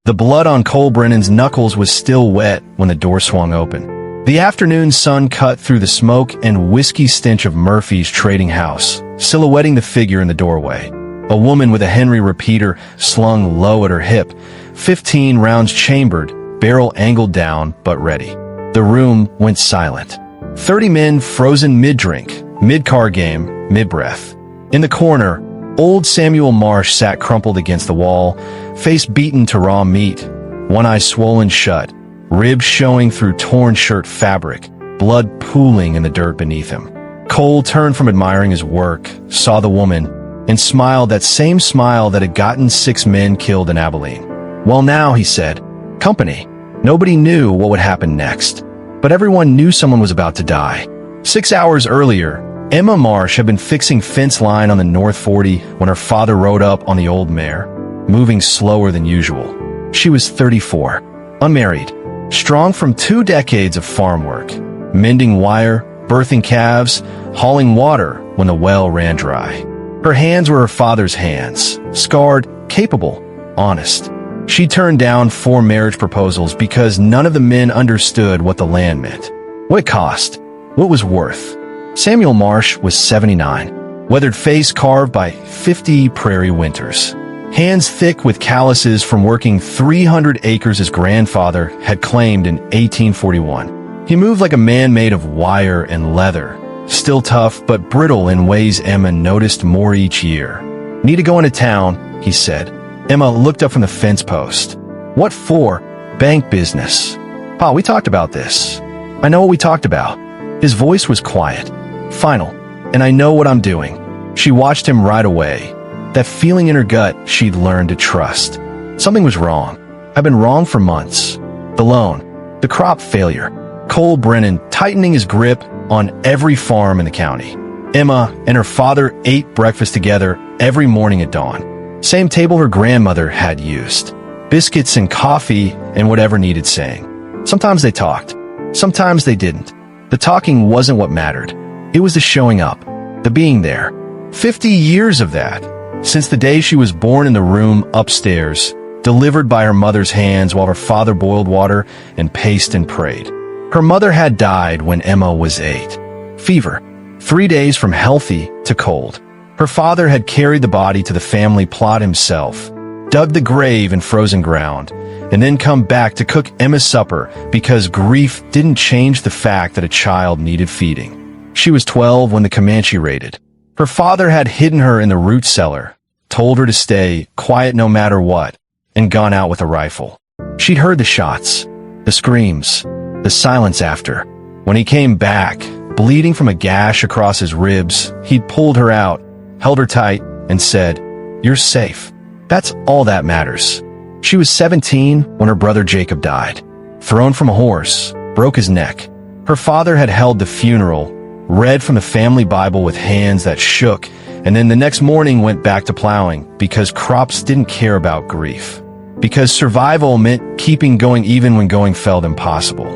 The blood on Cole Brennan's knuckles was still wet when the door swung open. The afternoon sun cut through the smoke and whiskey stench of Murphy's trading house, silhouetting the figure in the doorway. A woman with a Henry repeater slung low at her hip, 15 rounds chambered, barrel angled down but ready. The room went silent. 30 men frozen mid-drink, mid-car game, mid-breath. In the corner, old Samuel Marsh sat crumpled against the wall, face beaten to raw meat, one eye swollen shut, ribs showing through torn shirt fabric, blood pooling in the dirt beneath him. Cole turned from admiring his work, saw the woman, and smiled that same smile that had gotten 6 men killed in Abilene. Well now, he said, company. Nobody knew what would happen next, but everyone knew someone was about to die. 6 hours earlier, Emma Marsh had been fixing fence line on the North 40 when her father rode up on the old mare, moving slower than usual. She was 34, unmarried, strong from 2 decades of farm work, mending wire, birthing calves, hauling water when the well ran dry. Her hands were her father's hands, scarred, capable, honest. She turned down 4 marriage proposals because none of the men understood what the land meant, what it cost, what it was worth. Samuel Marsh was 79, weathered face carved by 50 prairie winters, hands thick with calluses from working 300 acres his grandfather had claimed in 1841. He moved like a man made of wire and leather, still tough but brittle in ways Emma noticed more each year. Need to go into town, he said. Emma looked up from the fence post. What for? Bank business. Pa, we talked about this. I know what we talked about. His voice was quiet, final, and I know what I'm doing. She watched him right away. That feeling in her gut she'd learned to trust. Something was wrong. I've been wrong for months. The loan, the crop failure, Cole Brennan tightening his grip on every farm in the county. Emma and her father ate breakfast together every morning at dawn. Same table her grandmother had used. Biscuits and coffee and whatever needed saying. Sometimes they talked. Sometimes they didn't. The talking wasn't what mattered. It was the showing up, the being there. 50 years of that, since the day she was born in the room upstairs, delivered by her mother's hands while her father boiled water and paced and prayed. Her mother had died when Emma was 8. Fever, 3 days from healthy to cold. Her father had carried the body to the family plot himself, dug the grave in frozen ground, and then come back to cook Emma's supper because grief didn't change the fact that a child needed feeding. She was 12 when the Comanche raided. Her father had hidden her in the root cellar, told her to stay quiet no matter what, and gone out with a rifle. She'd heard the shots, the screams, the silence after. When he came back, bleeding from a gash across his ribs, he'd pulled her out, held her tight, and said, "You're safe. That's all that matters." She was 17 when her brother Jacob died. Thrown from a horse, broke his neck. Her father had held the funeral, read from the family Bible with hands that shook, and then the next morning went back to plowing because crops didn't care about grief. Because survival meant keeping going even when going felt impossible.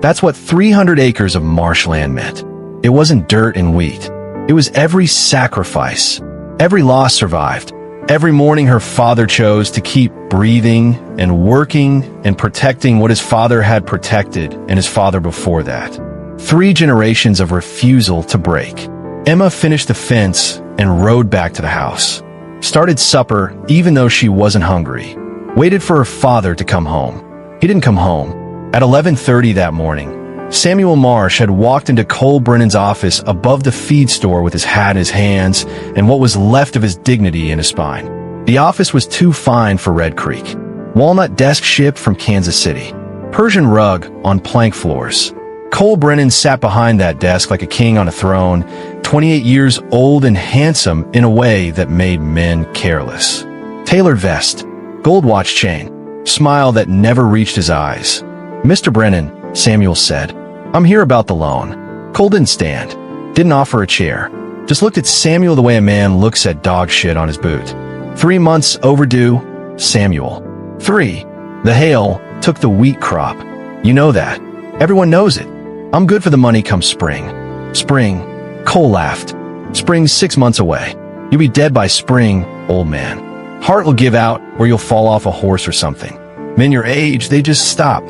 That's what 300 acres of marshland meant. It wasn't dirt and wheat. It was every sacrifice. Every loss survived. Every morning her father chose to keep breathing and working and protecting what his father had protected and his father before that. 3 generations of refusal to break. Emma finished the fence and rode back to the house. Started supper even though she wasn't hungry. Waited for her father to come home. He didn't come home. At 11:30 that morning, Samuel Marsh had walked into Cole Brennan's office above the feed store with his hat in his hands and what was left of his dignity in his spine. The office was too fine for Red Creek. Walnut desk shipped from Kansas City. Persian rug on plank floors. Cole Brennan sat behind that desk like a king on a throne, 28 years old and handsome in a way that made men careless. Tailored vest, gold watch chain, smile that never reached his eyes. "Mr. Brennan," Samuel said, "I'm here about the loan." Cole didn't stand, didn't offer a chair, just looked at Samuel the way a man looks at dog shit on his boot. 3 months overdue, Samuel. 3. The hail took the wheat crop. You know that. Everyone knows it. I'm good for the money come spring. Spring. Cole laughed. Spring's 6 months away. You'll be dead by spring, old man. Heart will give out or you'll fall off a horse or something. Men your age, they just stop.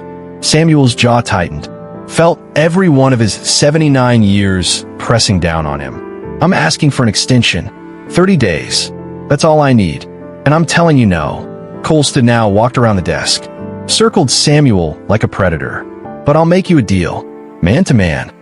Samuel's jaw tightened. Felt every one of his 79 years pressing down on him. I'm asking for an extension. 30 days. That's all I need. And I'm telling you no. Cole stood now, walked around the desk. Circled Samuel like a predator. But I'll make you a deal. Man to man.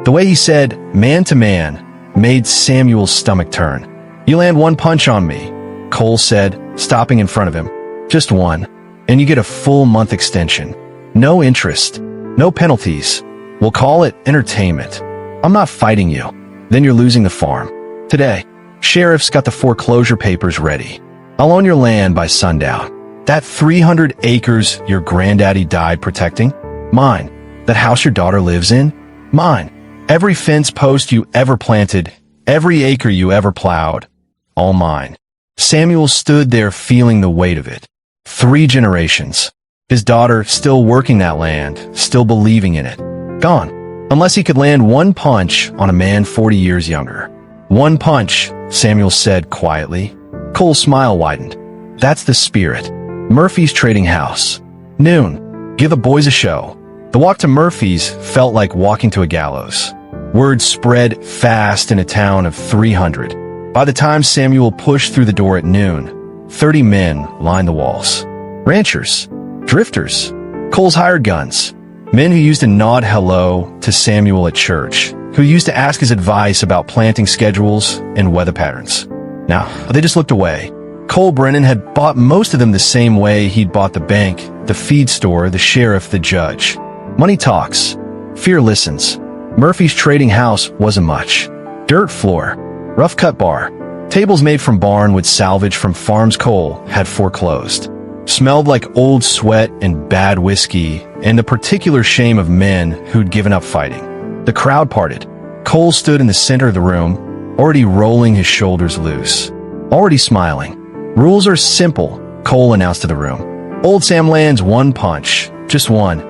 The way he said, man to man, made Samuel's stomach turn. You land one punch on me, Cole said, stopping in front of him. Just one. And you get a full month extension. No interest. No penalties. We'll call it entertainment. I'm not fighting you. Then you're losing the farm. Today, sheriff's got the foreclosure papers ready. I'll own your land by sundown. That 300 acres your granddaddy died protecting? Mine. That house your daughter lives in? Mine. Every fence post you ever planted, every acre you ever plowed, all mine. Samuel stood there feeling the weight of it. 3 generations. His daughter still working that land, still believing in it. Gone. Unless he could land one punch on a man 40 years younger. One punch, Samuel said quietly. Cole's smile widened. That's the spirit. Murphy's Trading House. Noon. Give the boys a show. The walk to Murphy's felt like walking to a gallows. Word spread fast in a town of 300. By the time Samuel pushed through the door at noon, 30 men lined the walls. Ranchers. Drifters. Cole's hired guns. Men who used to nod hello to Samuel at church, who used to ask his advice about planting schedules and weather patterns. Now, they just looked away. Cole Brennan had bought most of them the same way he'd bought the bank, the feed store, the sheriff, the judge. Money talks. Fear listens. Murphy's Trading House wasn't much. Dirt floor. Rough cut bar. Tables made from barn with salvage from farms Cole had foreclosed. Smelled like old sweat and bad whiskey and the particular shame of men who'd given up fighting. The crowd parted. Cole stood in the center of the room, already rolling his shoulders loose. Already smiling. Rules are simple, Cole announced to the room. Old Sam lands one punch, just one,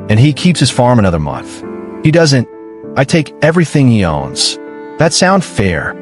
and he keeps his farm another month. He doesn't. I take everything he owns. That sound fair?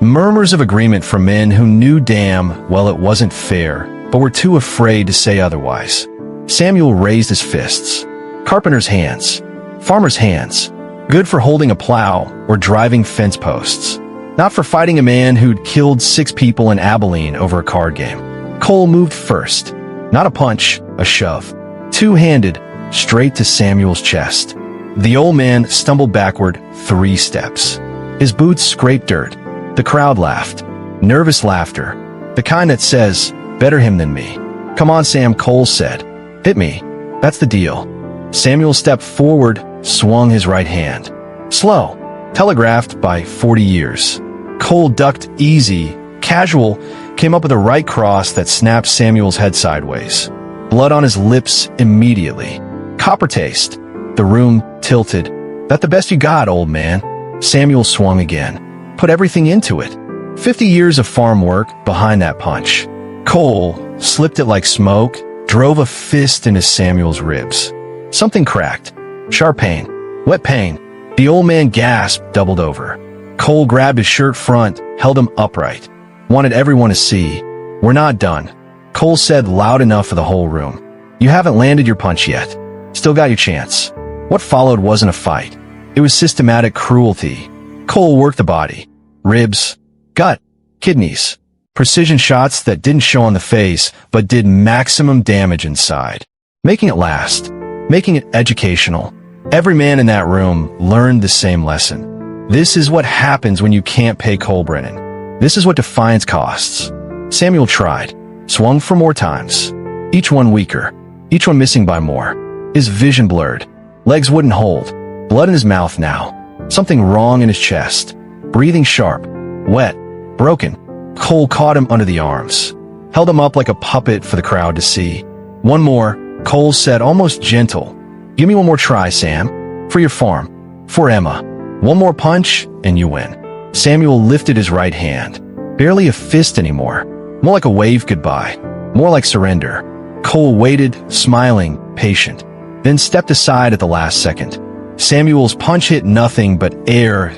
Murmurs of agreement from men who knew damn well it wasn't fair, but were too afraid to say otherwise. Samuel raised his fists. Carpenter's hands. Farmer's hands. Good for holding a plow or driving fence posts. Not for fighting a man who'd killed 6 people in Abilene over a card game. Cole moved first. Not a punch, a shove. Two-handed, straight to Samuel's chest. The old man stumbled backward 3 steps. His boots scraped dirt. The crowd laughed. Nervous laughter. The kind that says, better him than me. Come on, Sam, Cole said. Hit me. That's the deal. Samuel stepped forward, swung his right hand. Slow. Telegraphed by 40 years. Cole ducked easy, casual, came up with a right cross that snapped Samuel's head sideways. Blood on his lips immediately. Copper taste. The room tilted. That the best you got, old man? Samuel swung again. Put everything into it. 50 years of farm work behind that punch. Cole slipped it like smoke, drove a fist into Samuel's ribs. Something cracked. Sharp pain. Wet pain. The old man gasped, doubled over. Cole grabbed his shirt front, held him upright. Wanted everyone to see. We're not done. Cole said loud enough for the whole room. You haven't landed your punch yet. Still got your chance. What followed wasn't a fight. It was systematic cruelty. Cole worked the body. Ribs. Gut. Kidneys. Precision shots that didn't show on the face, but did maximum damage inside. Making it last. Making it educational. Every man in that room learned the same lesson. This is what happens when you can't pay Cole Brennan. This is what defiance costs. Samuel tried. Swung for more times. Each one weaker. Each one missing by more. His vision blurred. Legs wouldn't hold. Blood in his mouth now. Something wrong in his chest. Breathing sharp. Wet. Broken. Cole caught him under the arms. Held him up like a puppet for the crowd to see. One more, Cole said, almost gentle. Give me one more try, Sam. For your farm. For Emma. One more punch, and you win. Samuel lifted his right hand. Barely a fist anymore. More like a wave goodbye. More like surrender. Cole waited, smiling, patient. Then stepped aside at the last second. Samuel's punch hit nothing but air.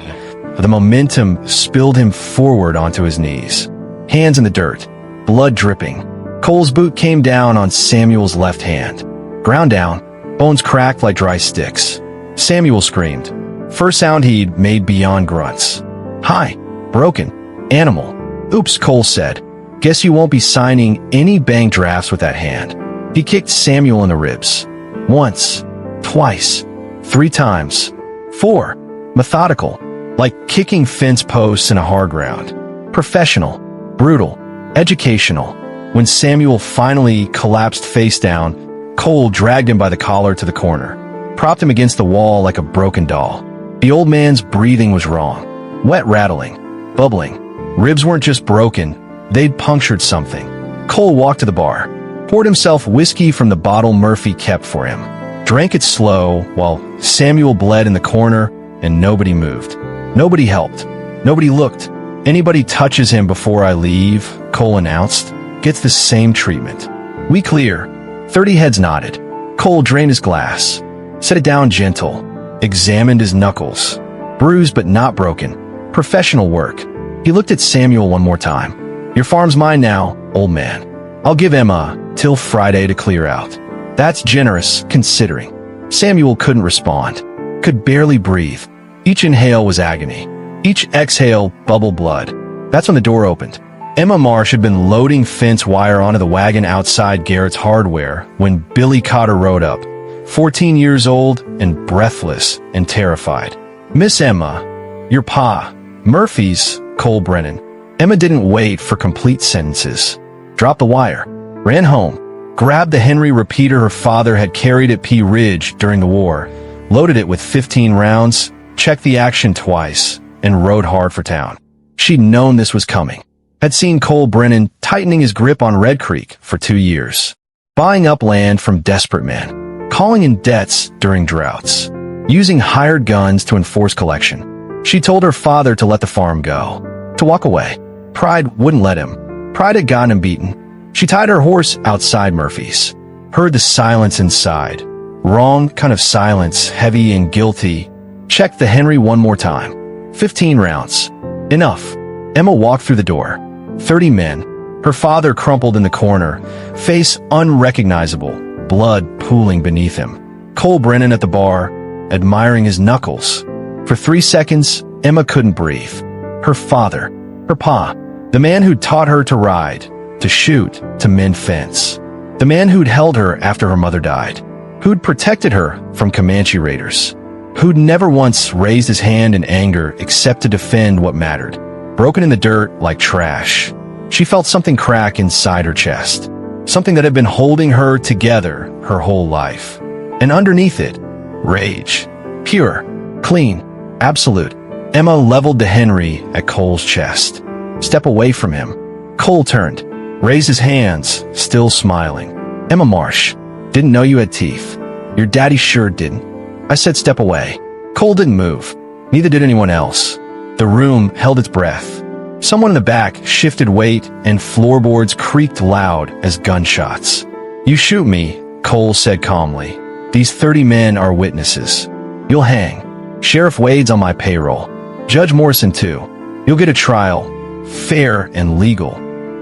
The momentum spilled him forward onto his knees. Hands in the dirt. Blood dripping. Cole's boot came down on Samuel's left hand. Ground down, bones cracked like dry sticks. Samuel screamed. First sound he'd made beyond grunts. Hi. Broken. Animal. Oops, Cole said. Guess you won't be signing any bank drafts with that hand. He kicked Samuel in the ribs. Once. Twice. 3 times. 4. Methodical. Like kicking fence posts in a hard ground. Professional. Brutal. Educational. When Samuel finally collapsed face down, Cole dragged him by the collar to the corner, propped him against the wall like a broken doll. The old man's breathing was wrong. Wet rattling. Bubbling. Ribs weren't just broken, they'd punctured something. Cole walked to the bar, poured himself whiskey from the bottle Murphy kept for him, drank it slow while Samuel bled in the corner and nobody moved. Nobody helped. Nobody looked. Anybody touches him before I leave, Cole announced, gets the same treatment. We clear. 30 heads nodded. Cole drained his glass, set it down gentle, examined his knuckles. Bruised but not broken. Professional work. He looked at Samuel one more time. Your farm's mine now, old man. I'll give Emma till Friday to clear out. That's generous, considering. Samuel couldn't respond. Could barely breathe. Each inhale was agony. Each exhale bubbled blood. That's when the door opened. Emma Marsh had been loading fence wire onto the wagon outside Garrett's Hardware when Billy Cotter rode up, 14 years old and breathless and terrified. Miss Emma, your pa, Murphy's, Cole Brennan. Emma didn't wait for complete sentences. Dropped the wire, ran home, grabbed the Henry repeater her father had carried at Pea Ridge during the war, loaded it with 15 rounds, checked the action twice, and rode hard for town. She'd known this was coming. Had seen Cole Brennan tightening his grip on Red Creek for 2 years, buying up land from desperate men, calling in debts during droughts, using hired guns to enforce collection. She told her father to let the farm go, to walk away. Pride wouldn't let him. Pride had gotten him beaten. She tied her horse outside Murphy's, heard the silence inside. Wrong kind of silence, heavy and guilty. Checked the Henry one more time. 15 rounds. Enough. Emma walked through the door. 30 men. Her father crumpled in the corner, face unrecognizable, blood pooling beneath him. Cole Brennan at the bar, admiring his knuckles. For 3 seconds, Emma couldn't breathe. Her father, her pa, the man who'd taught her to ride, to shoot, to mend fence. The man who'd held her after her mother died, who'd protected her from Comanche raiders, who'd never once raised his hand in anger except to defend what mattered. Broken in the dirt like trash. She felt something crack inside her chest, something that had been holding her together her whole life. And underneath it, rage. Pure, clean, absolute. Emma leveled the Henry at Cole's chest. Step away from him. Cole turned, raised his hands, still smiling. Emma Marsh, didn't know you had teeth. Your daddy sure didn't. I said step away. Cole didn't move. Neither did anyone else. The room held its breath. Someone in the back shifted weight and floorboards creaked loud as gunshots. You shoot me, Cole said calmly. These 30 men are witnesses. You'll hang. Sheriff Wade's on my payroll. Judge Morrison too. You'll get a trial, fair and legal,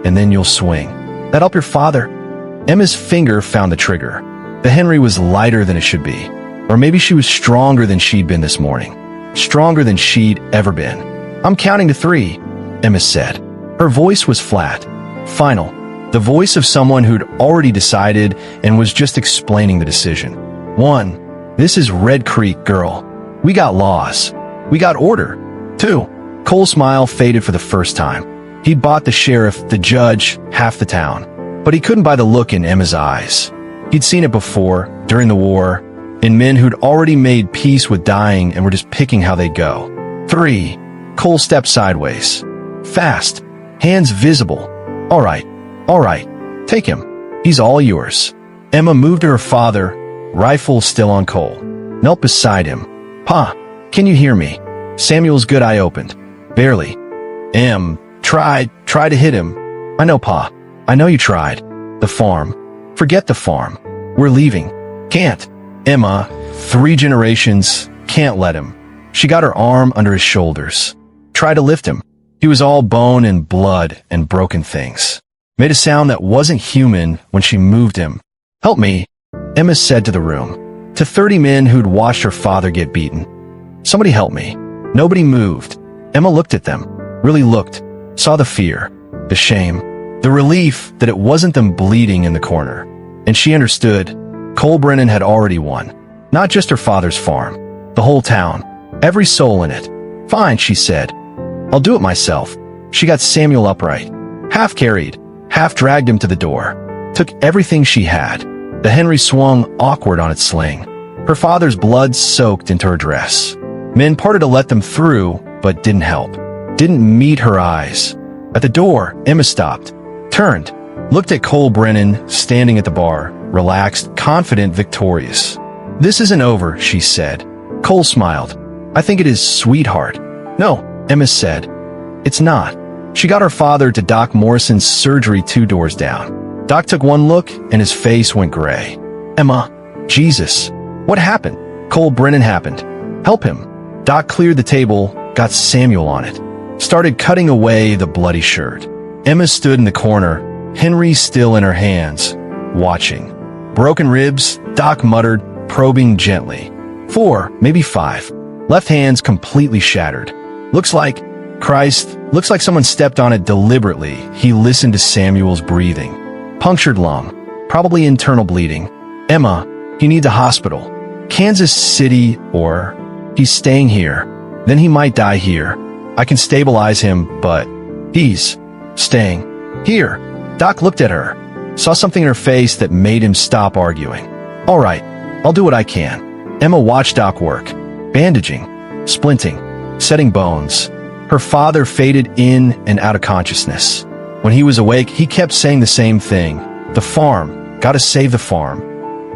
and then you'll swing. That help your father? Emma's finger found the trigger. The Henry was lighter than it should be. Or maybe she was stronger than she'd been this morning. Stronger than she'd ever been. I'm counting to 3, Emma said. Her voice was flat, final, the voice of someone who'd already decided and was just explaining the decision. 1. This is Red Creek, girl. We got laws. We got order. 2. Cole's smile faded for the first time. He'd bought the sheriff, the judge, half the town. But he couldn't buy the look in Emma's eyes. He'd seen it before, during the war, in men who'd already made peace with dying and were just picking how they'd go. 3. Cole stepped sideways. Fast. Hands visible. All right. Take him. He's all yours. Emma moved to her father, rifle still on Cole. Knelt beside him. Pa, can you hear me? Samuel's good eye opened. Barely. Try to hit him. I know, Pa. I know you tried. The farm. Forget the farm. We're leaving. Can't. Emma, 3 generations, can't let him. She got her arm under his shoulders. Tried to lift him. He was all bone and blood and broken things. Made a sound that wasn't human when she moved him. Help me. Emma said to the room, to 30 men who'd watched her father get beaten. "Somebody help me." Nobody moved. Emma looked at them, really looked, saw the fear, the shame, the relief that it wasn't them bleeding in the corner. And she understood. Cole Brennan had already won. Not just her father's farm, the whole town, every soul in it. "Fine," she said. "I'll do it myself." She got Samuel upright, half carried, half dragged him to the door, took everything she had. The Henry swung awkward on its sling. Her father's blood soaked into her dress. Men parted to let them through, but didn't help. Didn't meet her eyes. At the door, Emma stopped, turned, looked at Cole Brennan standing at the bar, relaxed, confident, victorious. "This isn't over," she said. Cole smiled. "I think it is, sweetheart." "No," Emma said. "It's not." She got her father to Doc Morrison's surgery 2 doors down. Doc took one look, and his face went gray. "Emma, Jesus, what happened?" "Cole Brennan happened. Help him." Doc cleared the table, got Samuel on it, started cutting away the bloody shirt. Emma stood in the corner, Henry still in her hands, watching. "Broken ribs," Doc muttered, probing gently. 4, maybe 5. Left hand's completely shattered. "Looks like, Christ, looks like someone stepped on it deliberately." He listened to Samuel's breathing. "Punctured lung, probably internal bleeding." "Emma, he needs a hospital. Kansas City, or he's staying here. Then he might die here. I can stabilize him, but he's staying here." Doc looked at her, saw something in her face that made him stop arguing. "All right, I'll do what I can." Emma watched Doc work, bandaging, splinting, setting bones. Her father faded in and out of consciousness. When he was awake, he kept saying the same thing. "The farm, gotta save the farm."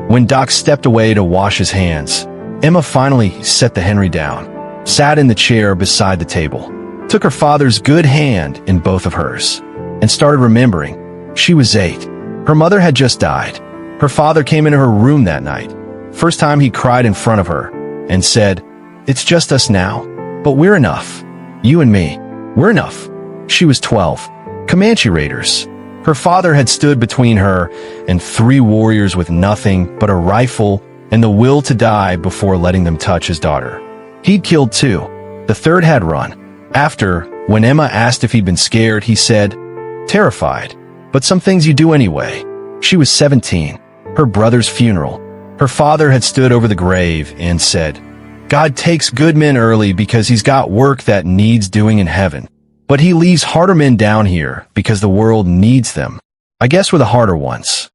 When Doc stepped away to wash his hands, Emma finally set the Henry down, sat in the chair beside the table, took her father's good hand in both of hers, and started remembering. She was 8. Her mother had just died. Her father came into her room that night. First time he cried in front of her and said, "It's just us now, but we're enough. You and me, we're enough." She was 12. Comanche Raiders. Her father had stood between her and 3 warriors with nothing but a rifle and the will to die before letting them touch his daughter. He'd killed 2. The 3rd had run. After, when Emma asked if he'd been scared, he said, "Terrified. But some things you do anyway." She was 17. Her brother's funeral. Her father had stood over the grave and said, "God takes good men early because he's got work that needs doing in heaven. But he leaves harder men down here because the world needs them." I guess we're the harder ones.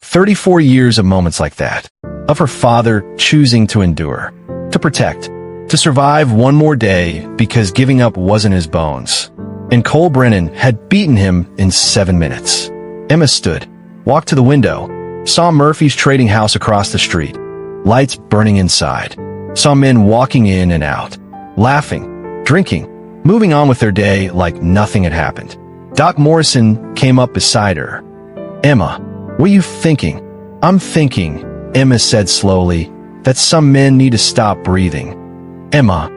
34 years of moments like that. Of her father choosing to endure, to protect, to survive one more day because giving up wasn't his bones. And Cole Brennan had beaten him in 7 minutes. Emma stood, walked to the window, saw Murphy's trading house across the street, lights burning inside, saw men walking in and out, laughing, drinking, moving on with their day like nothing had happened. Doc Morrison came up beside her. "Emma, what are you thinking?" "I'm thinking," Emma said slowly, "that some men need to stop breathing." "Emma,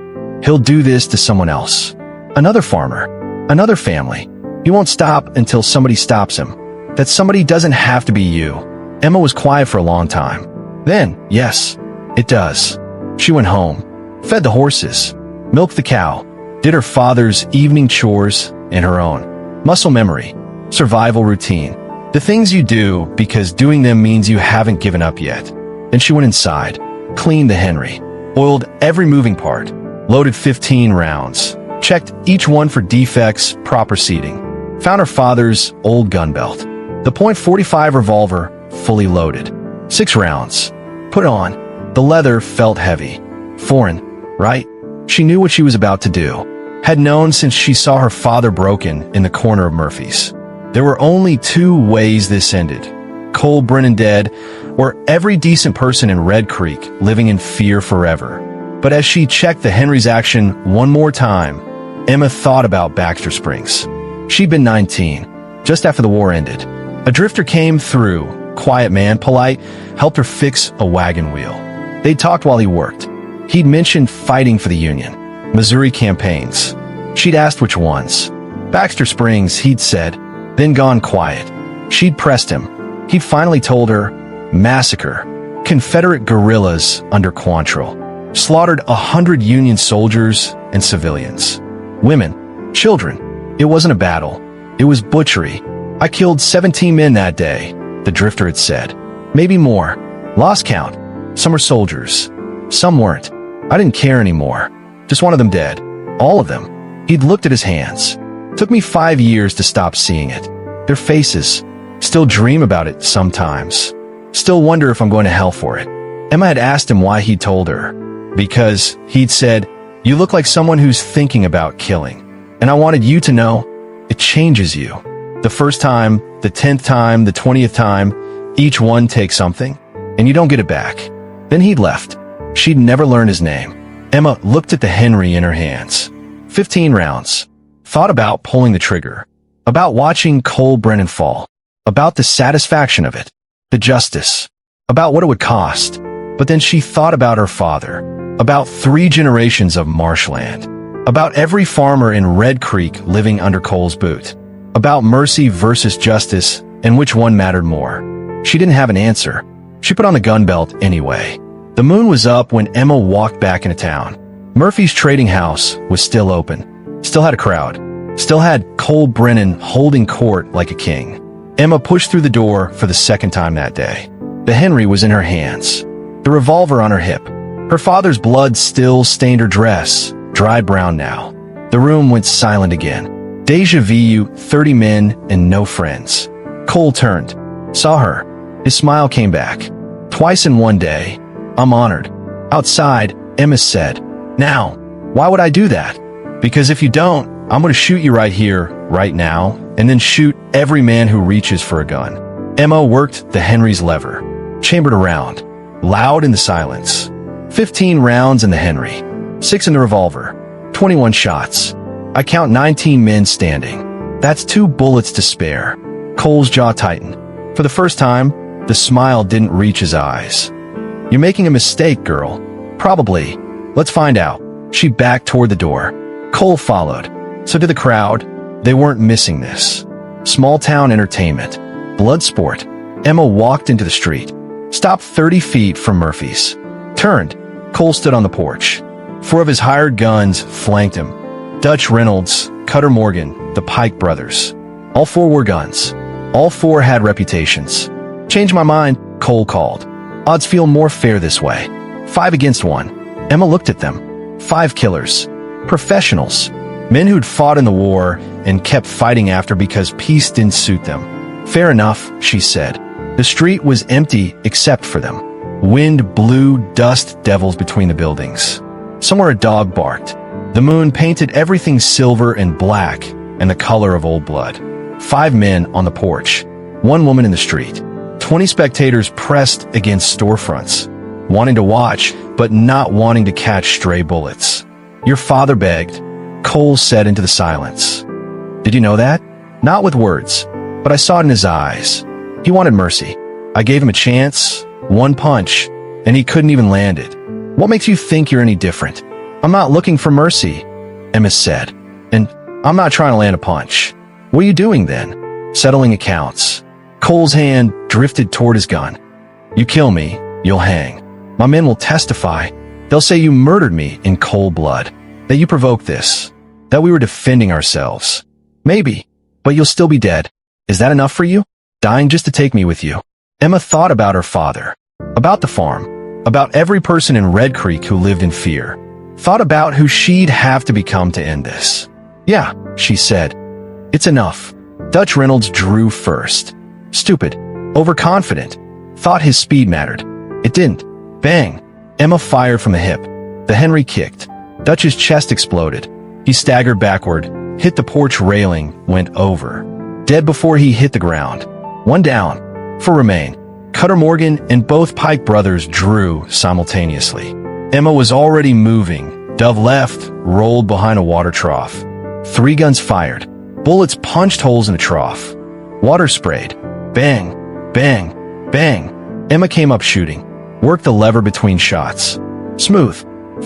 he'll do this to someone else. Another farmer, another family. He won't stop until somebody stops him. That somebody doesn't have to be you." Emma was quiet for a long time. Then, "Yes, it does." She went home, fed the horses, milked the cow, did her father's evening chores and her own. Muscle memory, survival routine. The things you do because doing them means you haven't given up yet. Then she went inside, cleaned the Henry, oiled every moving part, loaded 15 rounds, checked each one for defects, proper seating, found her father's old gun belt, the .45 revolver, fully loaded. 6 rounds. Put on. The leather felt heavy. Foreign, right? She knew what she was about to do. Had known since she saw her father broken in the corner of Murphy's. There were only 2 ways this ended. Cole Brennan dead, or every decent person in Red Creek living in fear forever. But as she checked the Henry's action one more time, Emma thought about Baxter Springs. She'd been 19, just after the war ended. A drifter came through, quiet man, polite, helped her fix a wagon wheel. They talked while he worked. He'd mentioned fighting for the Union, Missouri campaigns. She'd asked which ones. Baxter Springs, he'd said, then gone quiet. She'd pressed him. He'd finally told her, massacre. Confederate guerrillas under Quantrill slaughtered 100 Union soldiers and civilians. Women, children. It wasn't a battle. It was butchery. I killed 17 men that day, the drifter had said. Maybe more. Lost count. Some were soldiers. Some weren't. I didn't care anymore. Just wanted them dead. All of them. He'd looked at his hands. Took me 5 years to stop seeing it. Their faces. Still dream about it sometimes. Still wonder if I'm going to hell for it. Emma had asked him why he'd told her. Because, he'd said, you look like someone who's thinking about killing. And I wanted you to know, it changes you. The first time, the 10th time, the 20th time, each one takes something, and you don't get it back. Then he'd left. She'd never learned his name. Emma looked at the Henry in her hands. 15 rounds. Thought about pulling the trigger. About watching Cole Brennan fall. About the satisfaction of it. The justice. About what it would cost. But then she thought about her father. About 3 generations of marshland. About every farmer in Red Creek living under Cole's boot. About mercy versus justice and which one mattered more. She didn't have an answer. She put on the gun belt anyway. The moon was up when Emma walked back into town. Murphy's trading house was still open. Still had a crowd. Still had Cole Brennan holding court like a king. Emma pushed through the door for the second time that day. The Henry was in her hands. The revolver on her hip. Her father's blood still stained her dress, dry brown now. The room went silent again. Deja vu, 30 men and no friends. Cole turned. Saw her. His smile came back. Twice in one day. I'm honored. Outside, Emma said, now, why would I do that? Because if you don't, I'm going to shoot you right here, right now, and then shoot every man who reaches for a gun. Emma worked the Henry's lever. Chambered around. Loud in the silence. 15 rounds in the Henry. 6 in the revolver. 21 shots. I count 19 men standing. That's 2 bullets to spare. Cole's jaw tightened. For the first time, the smile didn't reach his eyes. You're making a mistake, girl. Probably. Let's find out. She backed toward the door. Cole followed. So did the crowd. They weren't missing this. Small-town entertainment. Blood sport. Emma walked into the street. Stopped 30 feet from Murphy's. Turned. Cole stood on the porch. 4 of his hired guns flanked him. Dutch Reynolds, Cutter Morgan, the Pike brothers. All 4 wore guns. All 4 had reputations. Change my mind, Cole called. Odds feel more fair this way. 5 against 1. Emma looked at them. 5 killers. Professionals. Men who'd fought in the war and kept fighting after because peace didn't suit them. Fair enough, she said. The street was empty except for them. Wind blew dust devils between the buildings. Somewhere a dog barked. The moon painted everything silver and black and the color of old blood. 5 men on the porch. 1 woman in the street. 20 spectators pressed against storefronts, wanting to watch, but not wanting to catch stray bullets. Your father begged, Cole said into the silence. Did you know that? Not with words, but I saw it in his eyes. He wanted mercy. I gave him a chance, 1 punch, and he couldn't even land it. What makes you think you're any different? I'm not looking for mercy, Emma said. And I'm not trying to land a punch. What are you doing then? Settling accounts. Cole's hand drifted toward his gun. You kill me, you'll hang. My men will testify. They'll say you murdered me in cold blood. That you provoked this. That we were defending ourselves. Maybe, but you'll still be dead. Is that enough for you? Dying just to take me with you. Emma thought about her father. About the farm. About every person in Red Creek who lived in fear. Thought about who she'd have to become to end this. Yeah, she said. It's enough. Dutch Reynolds drew first. Stupid. Overconfident. Thought his speed mattered. It didn't. Bang. Emma fired from the hip. The Henry kicked. Dutch's chest exploded. He staggered backward, hit the porch railing, went over. Dead before he hit the ground. 1 down. 4 remain. Cutter Morgan and both Pike brothers drew simultaneously. Emma was already moving. Dove left, rolled behind a water trough. 3 guns fired. Bullets punched holes in the trough. Water sprayed. Bang, bang, bang. Emma came up shooting. Worked the lever between shots. Smooth.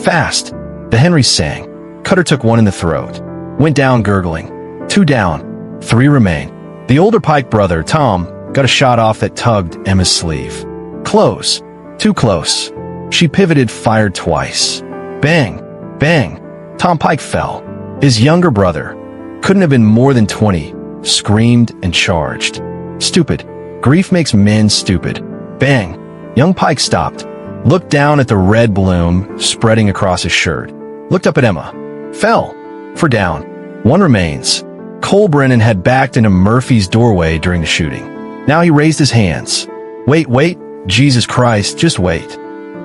Fast. The Henry sang. Cutter took 1 in the throat. Went down gurgling. 2 down. 3 remain. The older Pike brother, Tom, got a shot off that tugged Emma's sleeve. Close. Too close. She pivoted, fired twice. Bang! Bang! Tom Pike fell. His younger brother, couldn't have been more than 20, screamed and charged. Stupid. Grief makes men stupid. Bang! Young Pike stopped, looked down at the red bloom spreading across his shirt, looked up at Emma. Fell. For down. One remains. Cole Brennan had backed into Murphy's doorway during the shooting. Now he raised his hands. Wait, wait. Jesus Christ, just wait.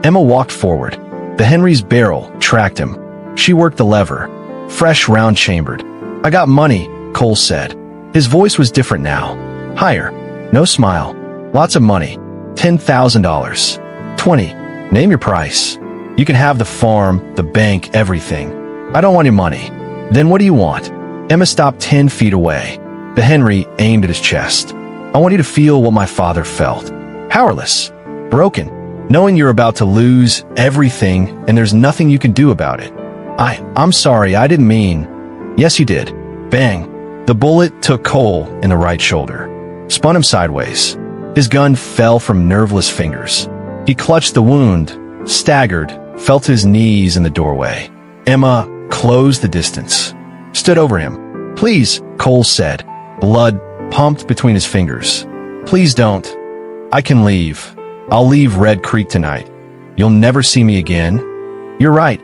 Emma walked forward. The Henry's barrel tracked him. She worked the lever. Fresh, round-chambered. I got money, Cole said. His voice was different now. Higher. No smile. Lots of money. $10,000. 20. Name your price. You can have the farm, the bank, everything. I don't want your money. Then what do you want? Emma stopped 10 feet away. The Henry aimed at his chest. I want you to feel what my father felt. Powerless. Broken. Knowing you're about to lose everything and there's nothing you can do about it. I'm sorry, I didn't mean. Yes, you did. Bang. The bullet took Cole in the right shoulder. Spun him sideways. His gun fell from nerveless fingers. He clutched the wound, staggered, fell to his knees in the doorway. Emma closed the distance. Stood over him. Please, Cole said. Blood pumped between his fingers. Please don't. I can leave. I'll leave Red Creek tonight. You'll never see me again. You're right,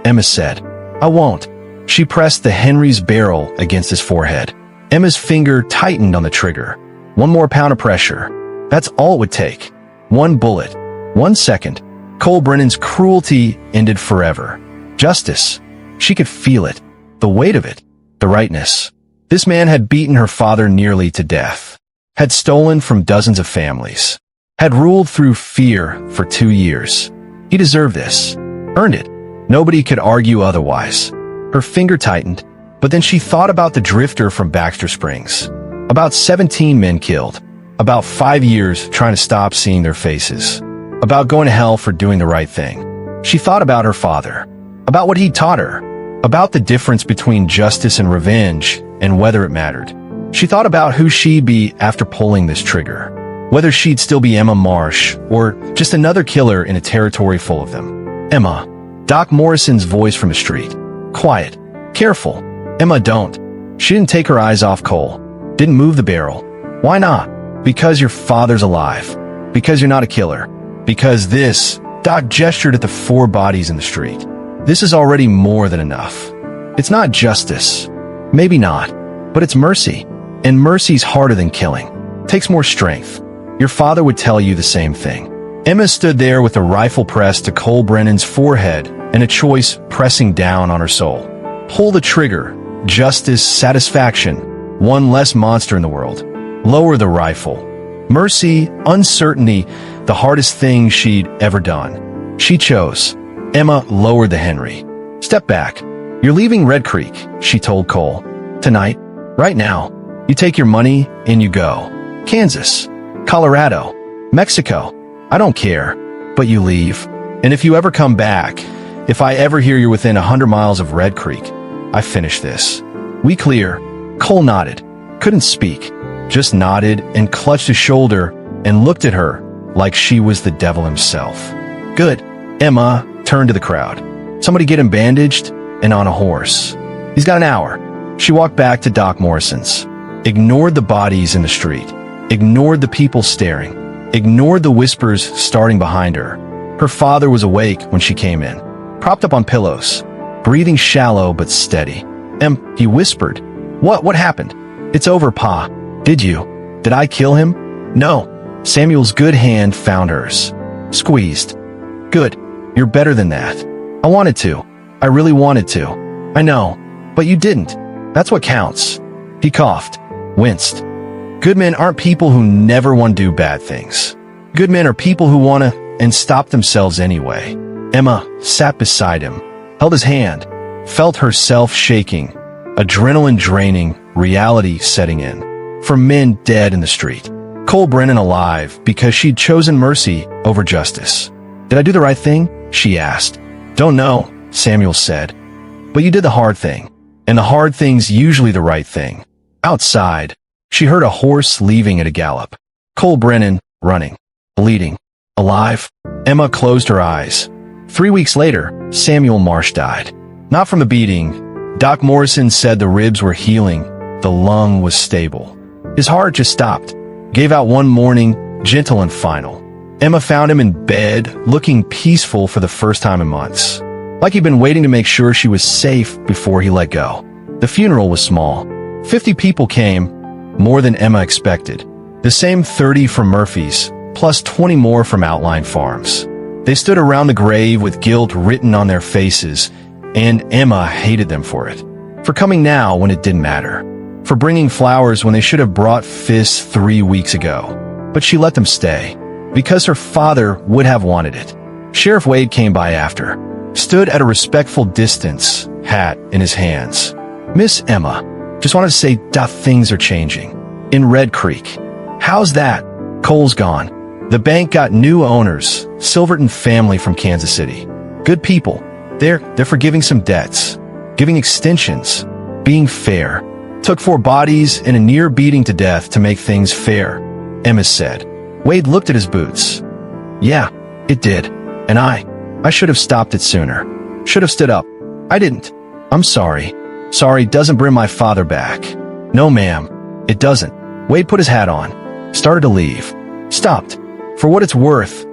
Emma said. I won't. She pressed the Henry's barrel against his forehead. Emma's finger tightened on the trigger. One more pound of pressure. That's all it would take. One bullet. 1 second. Cole Brennan's cruelty ended forever. Justice. She could feel it. The weight of it. The rightness. This man had beaten her father nearly to death. Had stolen from dozens of families. Had ruled through fear for 2 years. He deserved this. Earned it. Nobody could argue otherwise. Her finger tightened, but then she thought about the drifter from Baxter Springs. About 17 men killed. About 5 years trying to stop seeing their faces. About going to hell for doing the right thing. She thought about her father. About what he taught her. About the difference between justice and revenge and whether it mattered. She thought about who she'd be after pulling this trigger. Whether she'd still be Emma Marsh or just another killer in a territory full of them. Emma. Doc Morrison's voice from the street. Quiet. Careful. Emma, don't. She didn't take her eyes off Cole. Didn't move the barrel. Why not? Because your father's alive. Because you're not a killer. Because this, Doc gestured at the 4 bodies in the street. This is already more than enough. It's not justice. Maybe not. But it's mercy. And mercy's harder than killing. Takes more strength. Your father would tell you the same thing. Emma stood there with a rifle pressed to Cole Brennan's forehead and a choice pressing down on her soul. Pull the trigger. Justice, satisfaction. One less monster in the world. Lower the rifle. Mercy, uncertainty, the hardest thing she'd ever done. She chose. Emma lowered the Henry. Step back. You're leaving Red Creek, she told Cole. Tonight. Right now. You take your money and you go. Kansas. Colorado. Mexico. I don't care. But you leave. And if you ever come back, if I ever hear you're within 100 miles of Red Creek, I finish this. We clear. Cole nodded. Couldn't speak. Just nodded and clutched his shoulder and looked at her like she was the devil himself. Good. Emma turned to the crowd. Somebody get him bandaged and on a horse. He's got an hour. She walked back to Doc Morrison's. Ignored the bodies in the street. Ignored the people staring. Ignored the whispers starting behind her. Her father was awake when she came in. Propped up on pillows. Breathing shallow but steady. He whispered. What happened? It's over, Pa. Did you? Did I kill him? No. Samuel's good hand found hers. Squeezed. Good. You're better than that. I wanted to. I really wanted to. I know. But you didn't. That's what counts. He coughed. Winced. Good men aren't people who never want to do bad things. Good men are people who want to and stop themselves anyway. Emma sat beside him, held his hand, felt herself shaking, adrenaline draining, reality setting in. For men dead in the street. Cole Brennan alive because she'd chosen mercy over justice. Did I do the right thing? She asked. Don't know, Samuel said. But you did the hard thing. And the hard thing's usually the right thing. Outside, she heard a horse leaving at a gallop. Cole Brennan, running, bleeding. Alive? Emma closed her eyes. 3 weeks later, Samuel Marsh died. Not from a beating. Doc Morrison said the ribs were healing, the lung was stable. His heart just stopped. Gave out one morning, gentle and final. Emma found him in bed, looking peaceful for the first time in months. Like he'd been waiting to make sure she was safe before he let go. The funeral was small. 50 people came, more than Emma expected. The same 30 from Murphy's, plus 20 more from outlying farms. They stood around the grave with guilt written on their faces, and Emma hated them for it. For coming now when it didn't matter. For bringing flowers when they should have brought fists 3 weeks ago. But she let them stay, because her father would have wanted it. Sheriff Wade came by after, stood at a respectful distance, hat in his hands. Miss Emma, just wanted to say things are changing. In Red Creek. How's that? Cole's gone. The bank got new owners, Silverton family from Kansas City. Good people. They're forgiving some debts, giving extensions, being fair. Took 4 bodies and a near beating to death to make things fair, Emma said. Wade looked at his boots. Yeah, it did. And I should have stopped it sooner. Should have stood up. I didn't. I'm sorry. Sorry doesn't bring my father back. No, ma'am, it doesn't. Wade put his hat on, started to leave. Stopped. For what it's worth,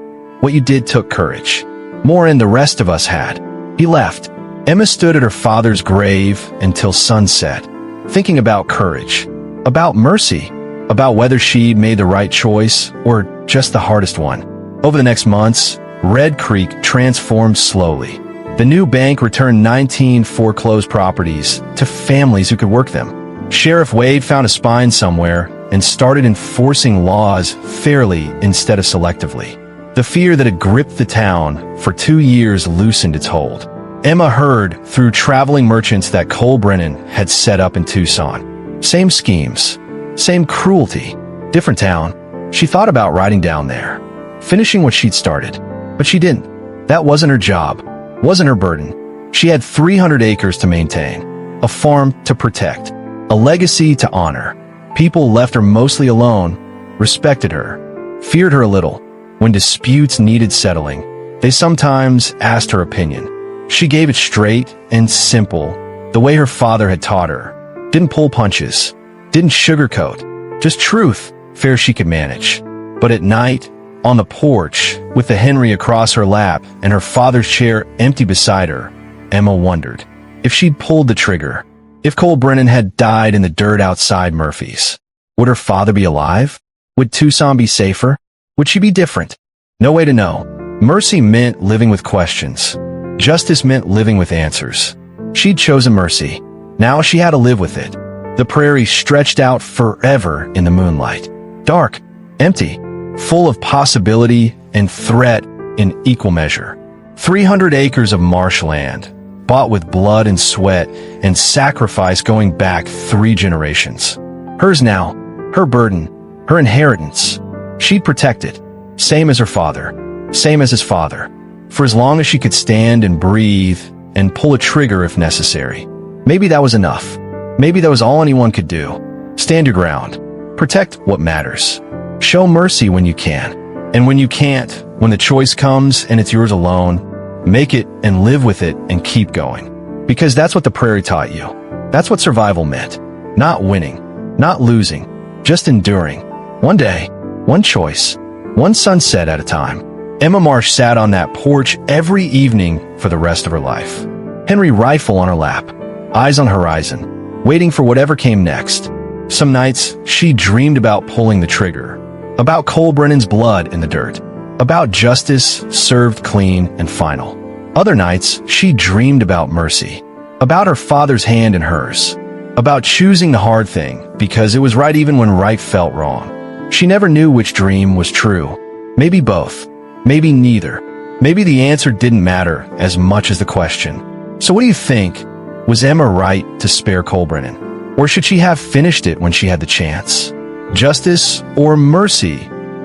what you did took courage. More than the rest of us had. He left. Emma stood at her father's grave until sunset, thinking about courage, about mercy, about whether she'd made the right choice or just the hardest one. Over the next months, Red Creek transformed slowly. The new bank returned 19 foreclosed properties to families who could work them. Sheriff Wade found a spine somewhere and started enforcing laws fairly instead of selectively. The fear that had gripped the town for 2 years loosened its hold. Emma heard through traveling merchants that Cole Brennan had set up in Tucson. Same schemes, same cruelty, different town. She thought about riding down there, finishing what she'd started, but she didn't. That wasn't her job, wasn't her burden. She had 300 acres to maintain, a farm to protect, a legacy to honor. People left her mostly alone, respected her, feared her a little. When disputes needed settling, they sometimes asked her opinion. She gave it straight and simple, the way her father had taught her. Didn't pull punches, didn't sugarcoat, just truth, fair she could manage. But at night, on the porch, with the Henry across her lap and her father's chair empty beside her, Emma wondered if she'd pulled the trigger. If Cole Brennan had died in the dirt outside Murphy's, would her father be alive? Would Tucson be safer? Would she be different? No way to know. Mercy meant living with questions. Justice meant living with answers. She'd chosen mercy. Now she had to live with it. The prairie stretched out forever in the moonlight. Dark, empty, full of possibility and threat in equal measure. 300 acres of marshland, bought with blood and sweat and sacrifice going back 3 generations. Hers now, her burden, her inheritance. She'd protect it, same as her father, same as his father, for as long as she could stand and breathe and pull a trigger if necessary. Maybe that was enough. Maybe that was all anyone could do. Stand your ground. Protect what matters. Show mercy when you can. And when you can't, when the choice comes and it's yours alone, make it and live with it and keep going. Because that's what the prairie taught you. That's what survival meant. Not winning, not losing, just enduring. One day, one choice, one sunset at a time. Emma Marsh sat on that porch every evening for the rest of her life. Henry rifle on her lap, eyes on horizon, waiting for whatever came next. Some nights, she dreamed about pulling the trigger, about Cole Brennan's blood in the dirt, about justice served clean and final. Other nights, she dreamed about mercy, about her father's hand in hers, about choosing the hard thing because it was right even when right felt wrong. She never knew which dream was true. Maybe both. Maybe neither. Maybe the answer didn't matter as much as the question. So what do you think? Was Emma right to spare Cole Brennan? Or should she have finished it when she had the chance? Justice or mercy?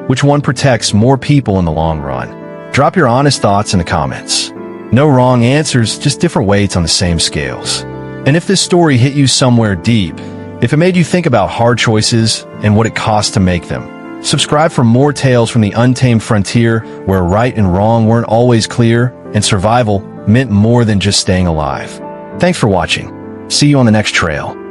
Which one protects more people in the long run? Drop your honest thoughts in the comments. No wrong answers, just different weights on the same scales. And if this story hit you somewhere deep, if it made you think about hard choices and what it costs to make them, Subscribe for more tales from the untamed frontier, where right and wrong weren't always clear, and survival meant more than just staying alive. Thanks for watching. See you on the next trail.